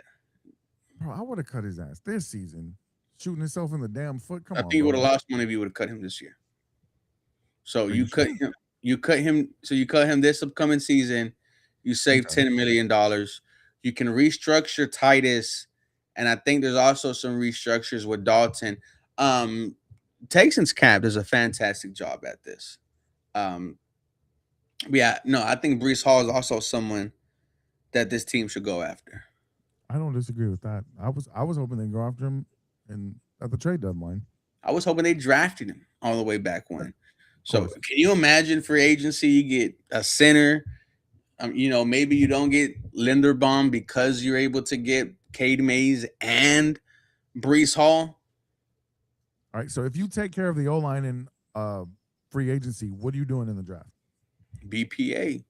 I would have cut his ass this season. shooting himself in the damn foot. Come I on, think you would bro. have lost money if you would have cut him this year. So Are you you cut sure? him. You cut him. So you cut him this upcoming season. You save Okay. $10 million. You can restructure Titus, and I think there's also some restructures with Dalton. Um, Texans cap does a fantastic job at this. Um, yeah, no, I think Brees Hall is also someone that this team should go after. I don't disagree with that. I was hoping they'd go after him at the trade deadline. I was hoping they drafted him all the way back Yeah, when. of So course. can you imagine free agency? You get a center. Maybe you don't get Linderbaum because you're able to get Cade Mays and Brees Hall. All right. So if you take care of the O line in free agency, what are you doing in the draft? BPA.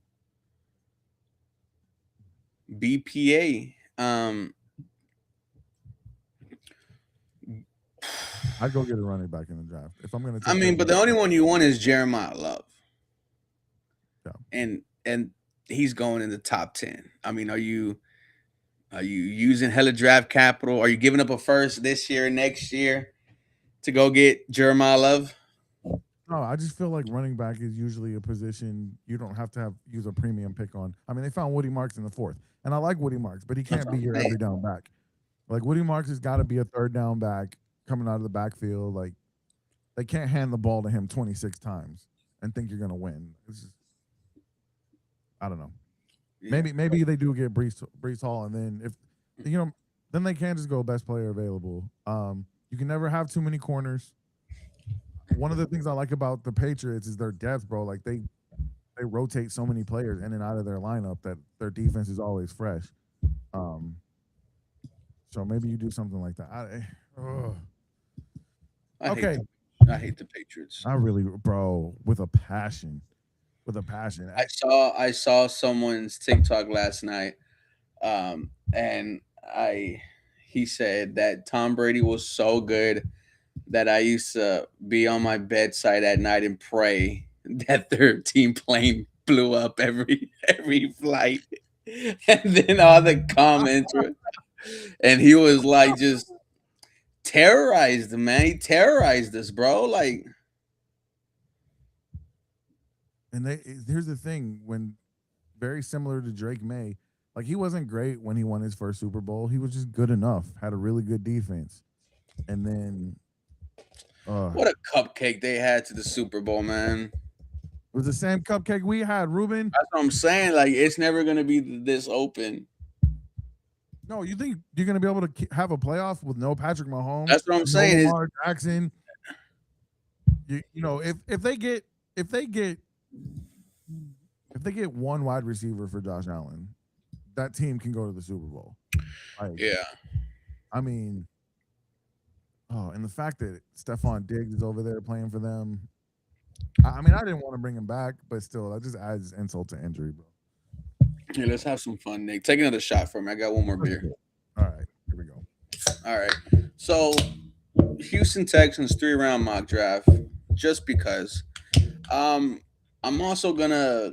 BPA. I'd go get a running back in the draft if I'm going to I take care mean, of but the. the only one you want is Jeremiah Love. Yeah. And he's going in the top 10. I mean, are you using hella draft capital? Are you giving up a first this year and next year to go get Jeremiah Love? No, I just feel like running back is usually a position you don't have to use a premium pick on. I mean, they found Woody Marks in the fourth, and I like Woody Marks, but he That's can't what be I'm your saying. every down back. Like Woody Marks has got to be a third down back coming out of the backfield. Like they can't hand the ball to him 26 times and think you're going to win. I don't know. Yeah. Maybe they do get Brees Hall, and then if then they can't just go best player available. You can never have too many corners. One of the things I like about the Patriots is their depth, bro. Like they rotate so many players in and out of their lineup that their defense is always fresh. Um, so maybe you do something like that. Okay, I hate the Patriots. I really, bro, with a passion, with a passion. I saw someone's TikTok last night, and he said that Tom Brady was so good that I used to be on my bedside at night and pray that their team plane blew up every flight, and then all the comments were, and he was like just terrorized, man. He terrorized us, bro. Like, And here's the thing: when very similar to Drake May, like he wasn't great when he won his first Super Bowl. He was just good enough, had a really good defense, and then what a cupcake they had to the Super Bowl, man. it was the same cupcake we had, Ruben. That's what I'm saying. Like, it's never gonna be this open. No, you think you're going to be able to have a playoff with no Patrick Mahomes? That's what I'm no saying. Lamar Jackson. If they get one wide receiver for Josh Allen, that team can go to the Super Bowl. Like, Yeah. I mean, and the fact that Stephon Diggs is over there playing for them. I mean, I didn't want to bring him back, but still, that just adds insult to injury, bro. Yeah, let's have some fun, Nick. Take another shot for me. I got one more beer. All right, here we go. All right. So, Houston Texans 3-round mock draft, just because. I'm also gonna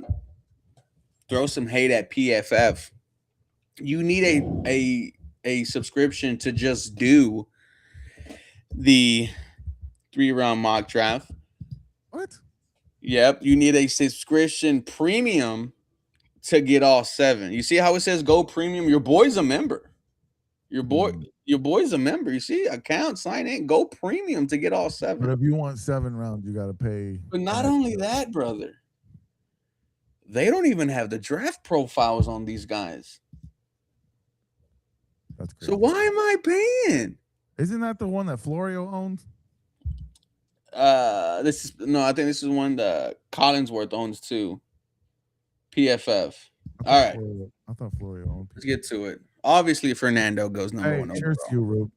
throw some hate at PFF. You need a subscription to just do the 3-round mock draft. What? Yep, you need a subscription premium to get all 7. You see how it says go premium? Your boy's a member. Your boy's a member. You see, account, sign in, go premium to get all 7. But if you want 7 rounds, you got to pay. But not only that, brother. They don't even have the draft profiles on these guys. That's crazy. So why am I paying? Isn't that the one that Florio owns? I think this is one that Collinsworth owns too. PFF. All right. I thought Florio owned. Let's get to it. Obviously, Fernando goes number 1 Cheers to you, Rube.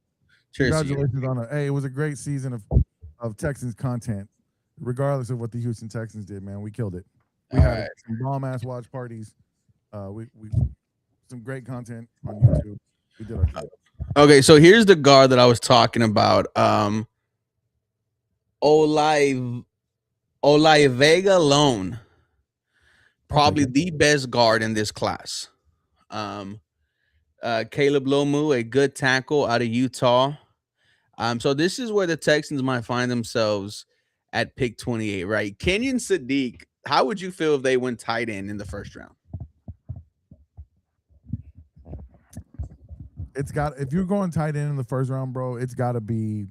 Cheers Congratulations to you. on it. Hey, it was a great season of Texans content, regardless of what the Houston Texans did, man. We killed it. We had some bomb ass watch parties. We some great content on YouTube. We did our job. Okay, so here's the guard that I was talking about. Vega Lone. Probably the best guard in this class. Caleb Lomu, a good tackle out of Utah. So this is where the Texans might find themselves at pick 28, right? Kenyon Sadiq, how would you feel if they went tight end in the first round? It's got if you're going tight end in the first round, bro. It's got to be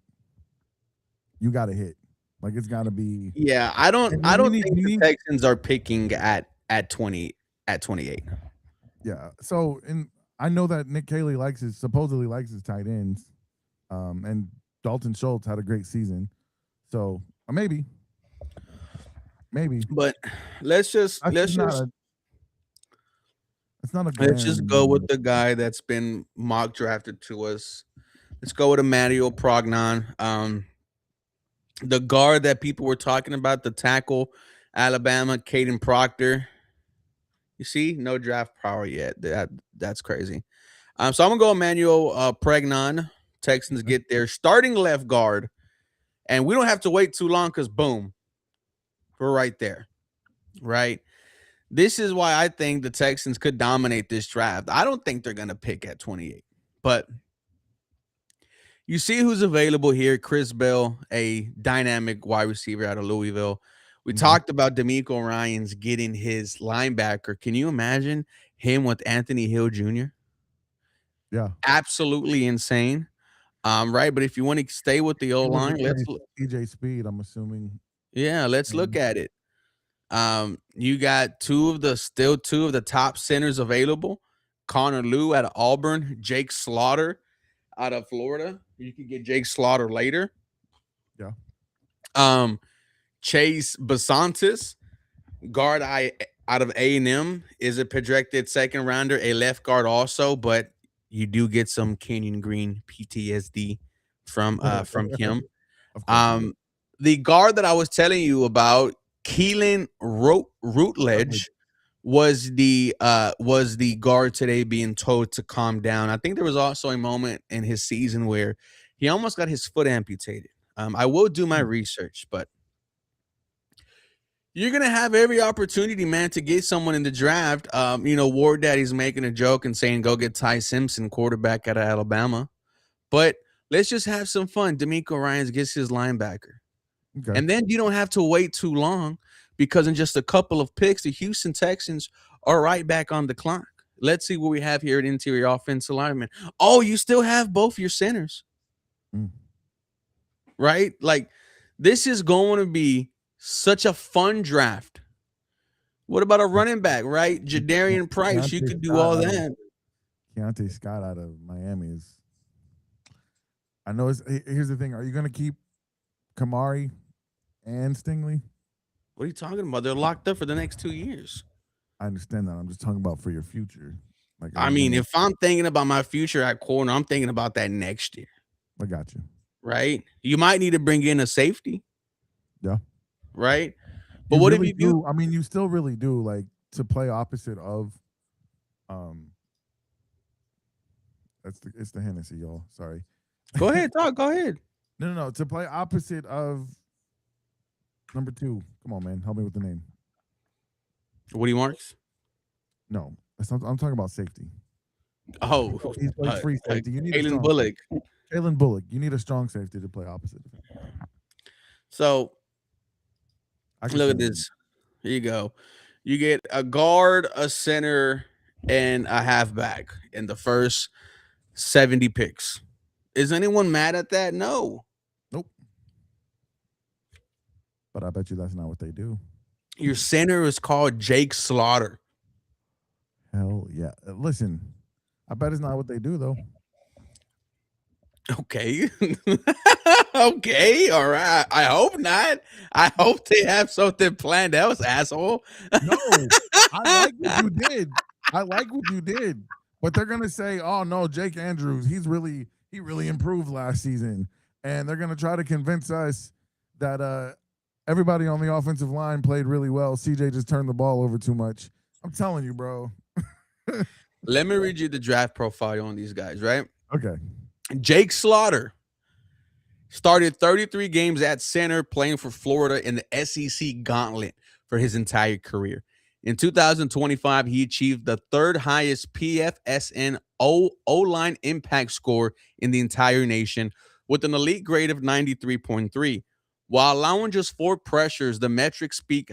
you got to hit. Like it's got to be. Yeah, I don't And I you don't need think you the need Texans are picking at 20 at 28. yeah. So and I know that Nick Caley supposedly likes his tight ends, and Dalton Schultz had a great season, so maybe maybe But let's just that's let's just not just a it's not a let's just go with glaring. the guy that's been mock drafted to us. Let's go with Emmanuel Prognon. The guard that people were talking about, the tackle, Alabama, Caden Proctor. You see, no draft power yet. That's crazy. So I'm gonna go Emmanuel Pregnon. Texans get their starting left guard, and we don't have to wait too long because boom, we're right there. Right. This is why I think the Texans could dominate this draft. I don't think they're gonna pick at 28, but you see who's available here. Chris Bell, a dynamic wide receiver out of Louisville. We Okay. talked about D'Amico Ryans getting his linebacker. Can you imagine him with Anthony Hill Jr.? Yeah. Absolutely insane. Right. But if you want to stay with the O He would line, replace TJ Speed, I'm assuming. let's look at it. You got still two of the top centers available. Connor Lew out of Auburn, Jake Slaughter out of Florida. You can get Jake Slaughter later. Yeah. Chase Basantis, guard out of A&M, is a projected second rounder, a left guard also, but you do get some Canyon Green PTSD from him. Of course you do. The guard that I was telling you about, Keelan Routledge, was the guard today being told to calm down. I think there was also a moment in his season where he almost got his foot amputated. I will do my research, but you're gonna have every opportunity, man, to get someone in the draft. War Daddy's making a joke and saying, "Go get Ty Simpson, quarterback out of Alabama." But let's just have some fun. D'Amico Ryans gets his linebacker, Okay. and then you don't have to wait too long because in just a couple of picks, the Houston Texans are right back on the clock. Let's see what we have here at interior offensive lineman. Oh, you still have both your centers, right? Like this is going to be such a fun draft. What about a running back, right? Jadarian Price, you could do all that. Keontae Scott out of Miami is. I know. Here's the thing: are you going to keep Kamari and Stingley? What are you talking about? They're locked up for the next 2 years. I understand that. I'm just talking about for your future. Like, I mean, if I'm thinking about my future at corner, I'm thinking about that next year. I got you. Right? You might need to bring in a safety. Yeah. Right? But what really if you do? I mean, you still really do like to play opposite of it's the Hennessy, y'all. Sorry. Go ahead, talk. Go ahead. No. To play opposite of number 2. Come on, man. Help me with the name. Woody Marks? No. I'm talking about safety. Oh, he's like free safety. You need Kalen Bullock. Kalen Bullock. You need a strong safety to play opposite of him. So look at this. Here you go. You get a guard, a center, and a halfback in the first 70 picks. Is anyone mad at that? No. Nope. But I bet you that's not what they do. Your center is called Jake Slaughter. Hell yeah. Listen, I bet it's not what they do, though. Okay. Okay. All right. I hope not. I hope they have something planned else, asshole. No, I like what you did. But they're gonna say, "Oh no, Jake Andrews, he really improved last season," and they're gonna try to convince us that everybody on the offensive line played really well. CJ just turned the ball over too much. I'm telling you, bro. Let me read you the draft profile on these guys, right? Okay. Jake Slaughter started 33 games at center playing for Florida in the SEC Gauntlet for his entire career. In 2025, he achieved the third highest PFSN O-line impact score in the entire nation with an elite grade of 93.3. While allowing just 4 pressures, the metrics speak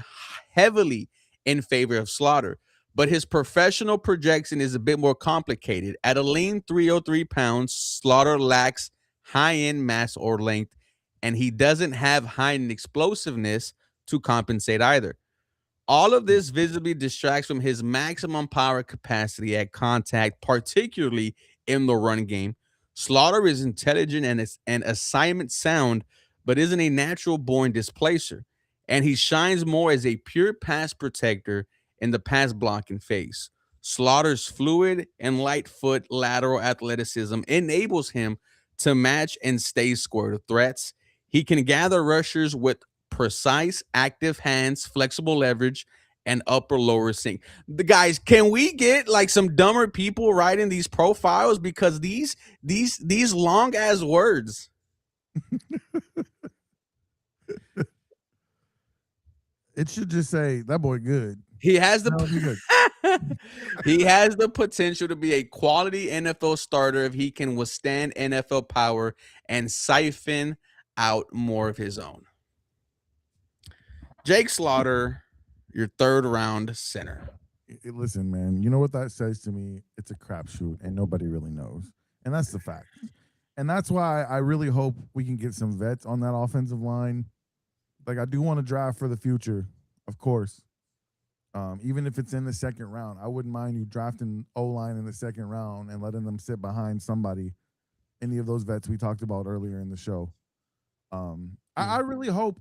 heavily in favor of Slaughter. But his professional projection is a bit more complicated. At a lean 303 pounds, Slaughter lacks high end mass or length, and he doesn't have high end explosiveness to compensate either. All of this visibly distracts from his maximum power capacity at contact, particularly in the run game. Slaughter is intelligent and assignment sound, but isn't a natural born displacer. And he shines more as a pure pass protector in the pass blocking phase. Slaughter's fluid and light foot lateral athleticism enables him to match and stay square to threats. He can gather rushers with precise, active hands, flexible leverage, and upper lower sync. The guys, can we get like some dumber people writing these profiles because these long ass words? It should just say that boy good. He has That'll be good. he has the potential to be a quality NFL starter if he can withstand NFL power and siphon out more of his own. Jake Slaughter, your third round center. Listen, man, you know what that says to me? It's a crapshoot, and nobody really knows, and that's the fact. And that's why I really hope we can get some vets on that offensive line. Like I do want to draft for the future, of course. Even if it's in the second round, I wouldn't mind you drafting O-line in the second round and letting them sit behind somebody, any of those vets we talked about earlier in the show. I really hope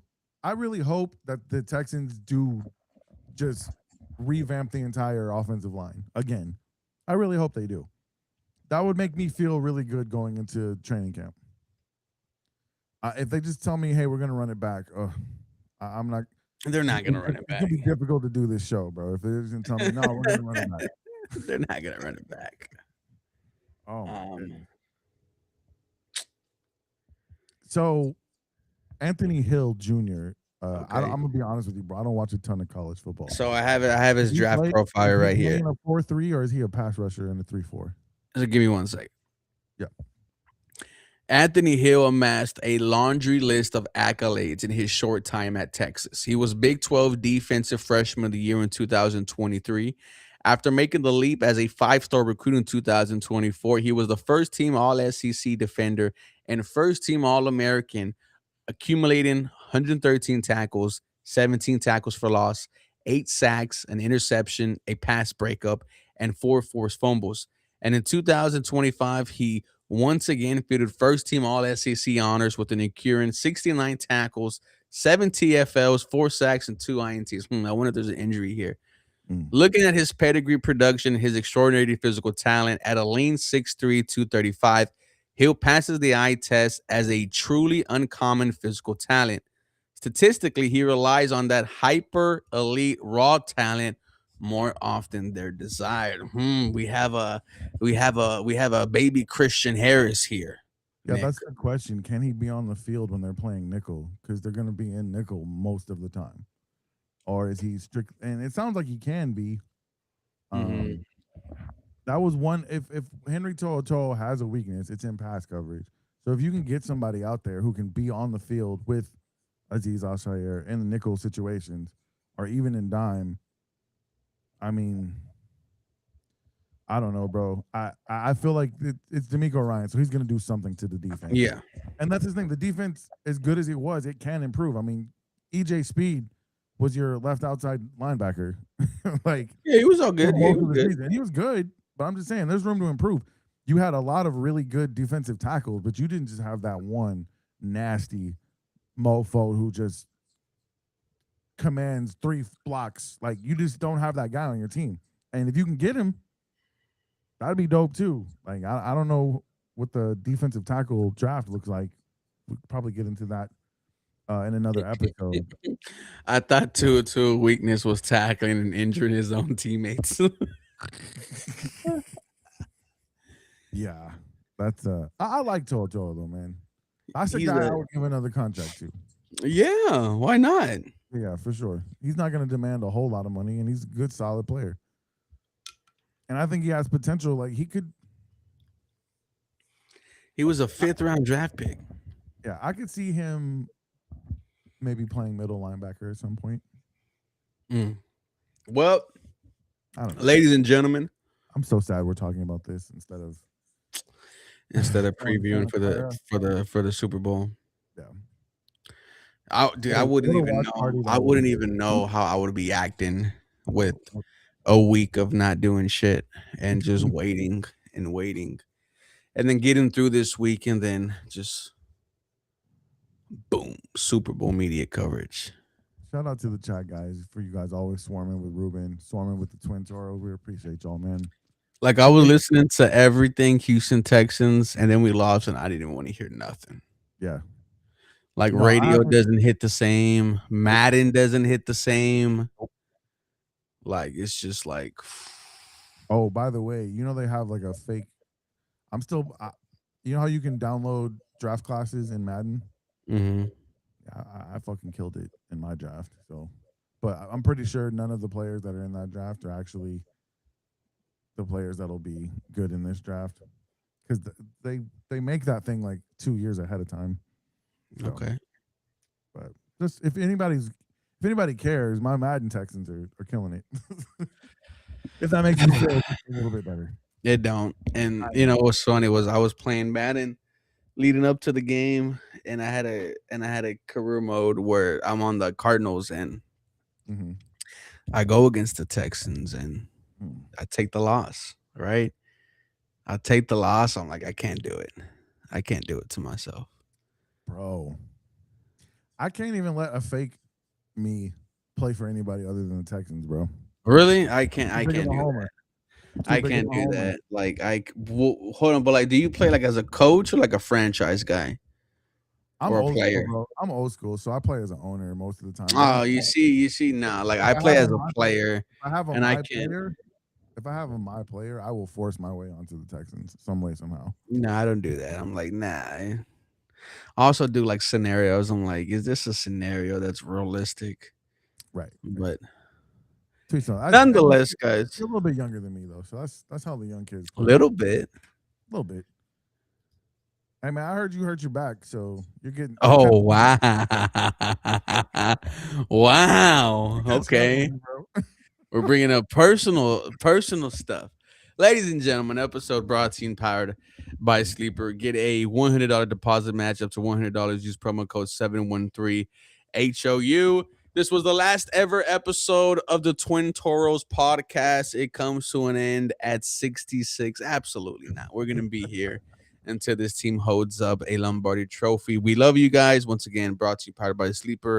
that the Texans do just revamp the entire offensive line again. I really hope they do. That would make me feel really good going into training camp. If they just tell me, "Hey, we're gonna run it back," I'm not. They're not going to run it It's back. gonna be difficult to do this show, bro. If they're just gonna tell me, "No, we're gonna run it back," They're not going to run it back. oh my goodness. Um, So Anthony Hill Jr. Okay. I'm gonna be honest with you, bro. I don't watch a ton of college football. so I have his Does he draft play- profile is he right here. playing a 4-3 or is he a pass rusher in a 3-4? So give me 1 second. Yeah. Anthony Hill amassed a laundry list of accolades in his short time at Texas. He was Big 12 Defensive Freshman of the Year in 2023. After making the leap as a 5-star recruit in 2024, he was the first team All-SEC defender and first team All-American, accumulating 113 tackles, 17 tackles for loss, 8 sacks, an interception, a pass breakup, and 4 forced fumbles. And in 2025, he once again fielded first team All SEC honors with an accruing 69 tackles, 7 TFLs, 4 sacks, and 2 INTs. I wonder if there's an injury here. Looking at his pedigree production, his extraordinary physical talent at a lean 6'3", 235, Hill passes the eye test as a truly uncommon physical talent. Statistically, he relies on that hyper elite raw talent more often than desired. We have a baby Christian Harris here. Yeah, Nick. that's the question. Can he be on the field when they're playing nickel? Because they're going to be in nickel most of the time. Or is he strict? And it sounds like he can be. Mhm. That was one. If Henry To'oTo'o has a weakness, it's in pass coverage. So if you can get somebody out there who can be on the field with Aziz Al-Shaair in the nickel situations, or even in dime, I mean, I don't know, bro. I feel like it's D'Amico Ryan, so he's going to do something to the defense. Yeah. And that's his thing. The defense, as good as it was, it can improve. I mean, EJ Speed was your left outside linebacker. Like, Yeah, he was all good. for Yeah, he most of was the good. season. He was good, but I'm just saying there's room to improve. You had a lot of really good defensive tackles, but you didn't just have that one nasty mofo who just commands 3 blocks. Like, you just don't have that guy on your team. And if you can get him, that'd be dope too. Like, I don't know what the defensive tackle draft looks like. We'll probably get into that in another episode. I thought Tua weakness was tackling and injuring his own teammates. Yeah, that's I like To'oTo'o though, man. That's a He's guy a- I would give another contract to. Yeah, why not? Yeah, for sure. He's not going to demand a whole lot of money, and he's a good, solid player. And I think he has potential. Like, he could. He was a 5th round draft pick. Yeah, I could see him maybe playing middle linebacker at some point. Mm. Well, I don't know. ladies and gentlemen, I'm so sad we're talking about this instead of instead of going to Santa previewing for the Clara. Super Bowl, Yeah. dude, I wouldn't What a even watch know. party that I would have wouldn't been. even know how I would be acting with Oh, a week of not doing shit and just waiting and waiting, and then getting through this week, and then just boom, Super Bowl media coverage. shout out to the chat guys for you guys always swarming with Ruben, swarming with the Twin Toros. We appreciate y'all, man. Like I We was make listening to everything Houston Texans, and then we lost, and I didn't even want to hear nothing. yeah. Like No, I radio haven't. doesn't hit the same, Nope. Madden doesn't hit the same. Nope. Like it's just like, Oh, by the way, they have like a fake. I'm still. You know how you can download draft classes in Madden? mhm. Yeah, I fucking killed it in my draft. So, but I'm pretty sure none of the players that are in that draft are actually the players that'll be good in this draft because they make that thing like 2 years ahead of time. So, Okay. but just if anybody cares, my Madden Texans are killing it. If that makes you feel just a little bit better. It don't. And I you know. know what's funny was I was playing Madden leading up to the game, and I had a career mode where I'm on the Cardinals, and Mm-hmm. I go against the Texans, and Mm. I take the loss. Right. I take the loss. I'm like, I can't do it. I can't do it to myself. Bro, I can't even let a fake me play for anybody other than the Texans, bro. Really? I can't. Too I big of can't a do that. homer. Too I big of can't a do homer. that. Like hold on, but like, do you play like as a coach or like a franchise guy I'm or a old school, player? bro. I'm old school, so I play as an owner most of the time. But Oh, you see now. Like if I I play have as a a my player, if I have a and I my can't. player, if I have a my player, I will force my way onto the Texans some way somehow. No, I don't do that. I'm like, nah. I also do like scenarios. I'm like, is this a scenario that's realistic? Right. Right. But Too soon. And nonetheless, guys, you're a little bit younger than me though, so that's how the young kids a play. little bit. A little bit. Hey man, I heard you hurt your back, so you're kind Oh of wow, wow. you got scared of Okay. me, bro. We're bringing up personal stuff. Ladies and gentlemen, episode brought to you and powered by Sleeper. Get a $100 deposit match up to $100. Use promo code 713HOU. This was the last ever episode of the Twin Toros podcast. It comes to an end at 66. Absolutely not. We're going to be here until this team holds up a Lombardi trophy. We love you guys. Once again, brought to you powered by Sleeper.